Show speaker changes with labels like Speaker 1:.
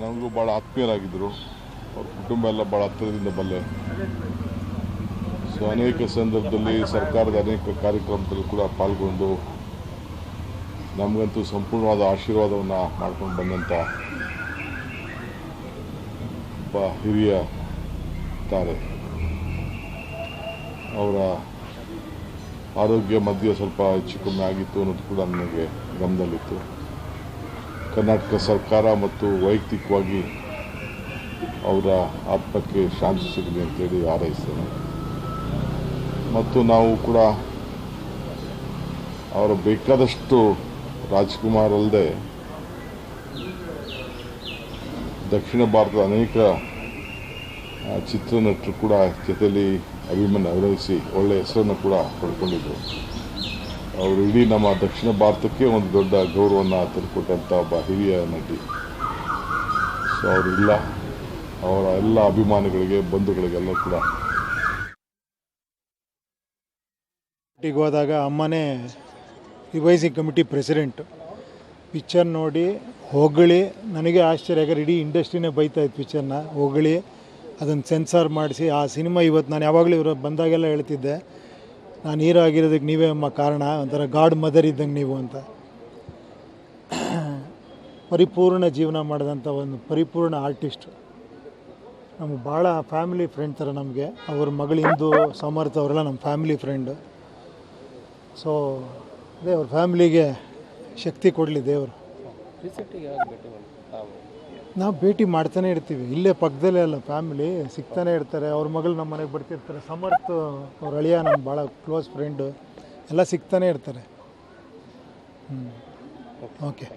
Speaker 1: ನನಗೂ ಭಾಳ ಆತ್ಮೀಯರಾಗಿದ್ದರು. ಅವ್ರ ಕುಟುಂಬ ಎಲ್ಲ ಭಾಳ ಹತ್ತಿರದಿಂದ ಬಲ್ಲೆ. ಸೊ ಅನೇಕ ಸಂದರ್ಭದಲ್ಲಿ ಸರ್ಕಾರದ ಅನೇಕ ಕಾರ್ಯಕ್ರಮದಲ್ಲಿ ಕೂಡ ಪಾಲ್ಗೊಂಡು ನಮಗಂತೂ ಸಂಪೂರ್ಣವಾದ ಆಶೀರ್ವಾದವನ್ನು ಮಾಡ್ಕೊಂಡು ಬಂದಂಥ ಒಬ್ಬ ಹಿರಿಯ ತಾರೆ. ಅವರ ಆರೋಗ್ಯ ಮಧ್ಯೆ ಸ್ವಲ್ಪ ಹೆಚ್ಚು ಕಮ್ಮಿ ಆಗಿತ್ತು ಅನ್ನೋದು ಕೂಡ ನನಗೆ ಗಮನದಲ್ಲಿತ್ತು. ಕರ್ನಾಟಕ ಸರ್ಕಾರ ಮತ್ತು ವೈಯಕ್ತಿಕವಾಗಿ ಅವರ ಆತ್ಮಕ್ಕೆ ಶಾಂತಿ ಸಿಗಲಿ ಅಂತೇಳಿ ಹಾರೈಸ್ತೇನೆ. ಮತ್ತು ನಾವು ಕೂಡ ಅವರ ಬೇಕಾದಷ್ಟು ರಾಜ್ಕುಮಾರ್ ಅಲ್ಲದೆ ದಕ್ಷಿಣ ಭಾರತದ ಅನೇಕ ಚಿತ್ರನಟರು ಕೂಡ ಜೊತೆಯಲ್ಲಿ ಅಭಿನಯಿಸಿ ಒಳ್ಳೆಯ ಹೆಸರನ್ನು ಕೂಡ ಪಡ್ಕೊಂಡಿದ್ದರು. ಅವರು ಇಡೀ ನಮ್ಮ ದಕ್ಷಿಣ ಭಾರತಕ್ಕೆ ಒಂದು ದೊಡ್ಡ ಗೌರವವನ್ನು ತಂದುಕೊಟ್ಟಂಥ ಒಬ್ಬ ಹಿರಿಯ ನಟಿ. ಸೊ ಅವರಿಲ್ಲ, ಅವರ ಎಲ್ಲ ಅಭಿಮಾನಿಗಳಿಗೆ ಬಂಧುಗಳಿಗೆಲ್ಲ ಕೂಡ
Speaker 2: ಟಿಗೆ ಹೋದಾಗ ಅಮ್ಮನೇ ರಿವೈಸಿಂಗ್ ಕಮಿಟಿ ಪ್ರೆಸಿಡೆಂಟು. ಪಿಕ್ಚರ್ ನೋಡಿ ಹೊಗಳಿ ನನಗೆ ಆಶ್ಚರ್ಯ, ಯಾಕಂದ್ರೆ ಇಡೀ ಇಂಡಸ್ಟ್ರಿನೇ ಬೈತಾಯಿತ್ತು ಪಿಕ್ಚರ್ನ ಹೊಗಳಿ ಅದನ್ನು ಸೆನ್ಸಾರ್ ಮಾಡಿಸಿ ಆ ಸಿನಿಮಾ ಇವತ್ತು ನಾನು ಯಾವಾಗಲೂ ಇವರು ಬಂದಾಗೆಲ್ಲ ಹೇಳ್ತಿದ್ದೆ, ನಾನು ಹೀರೋ ಆಗಿರೋದಕ್ಕೆ ನೀವೇ ಅಮ್ಮ ಕಾರಣ, ಒಂಥರ ಗಾಡ್ ಮದರ್ ಇದ್ದಂಗೆ ನೀವು ಅಂತ. ಪರಿಪೂರ್ಣ ಜೀವನ ಮಾಡಿದಂಥ ಒಂದು ಪರಿಪೂರ್ಣ ಆರ್ಟಿಸ್ಟು. ನಮಗೆ ಭಾಳ ಫ್ಯಾಮಿಲಿ ಫ್ರೆಂಡ್ ಥರ ನಮಗೆ. ಅವ್ರ ಮಗಳು ಇಂದು ಸಮರ್ಥ ಅವರೆಲ್ಲ ನಮ್ಮ ಫ್ಯಾಮಿಲಿ ಫ್ರೆಂಡು. ಸೊ ಅದೇ ಅವ್ರ ಫ್ಯಾಮಿಲಿಗೆ ಶಕ್ತಿ ಕೊಡಲಿ ದೇವರು. ನಾವು ಭೇಟಿ ಮಾಡ್ತಾನೆ ಇರ್ತೀವಿ, ಇಲ್ಲೇ ಪಕ್ಕದಲ್ಲೇ ಅಲ್ಲ, ಫ್ಯಾಮಿಲಿ ಸಿಗ್ತಾನೆ ಇರ್ತಾರೆ. ಅವ್ರ ಮಗಳು ನಮ್ಮ ಮನೆಗೆ ಬರ್ತಿರ್ತಾರೆ. ಸಮರ್ಥ ಅವ್ರ ಅಳಿಯ ನಮ್ಮ ಭಾಳ ಕ್ಲೋಸ್ ಫ್ರೆಂಡು, ಎಲ್ಲ ಸಿಗ್ತಾನೆ ಇರ್ತಾರೆ. ಓಕೆ.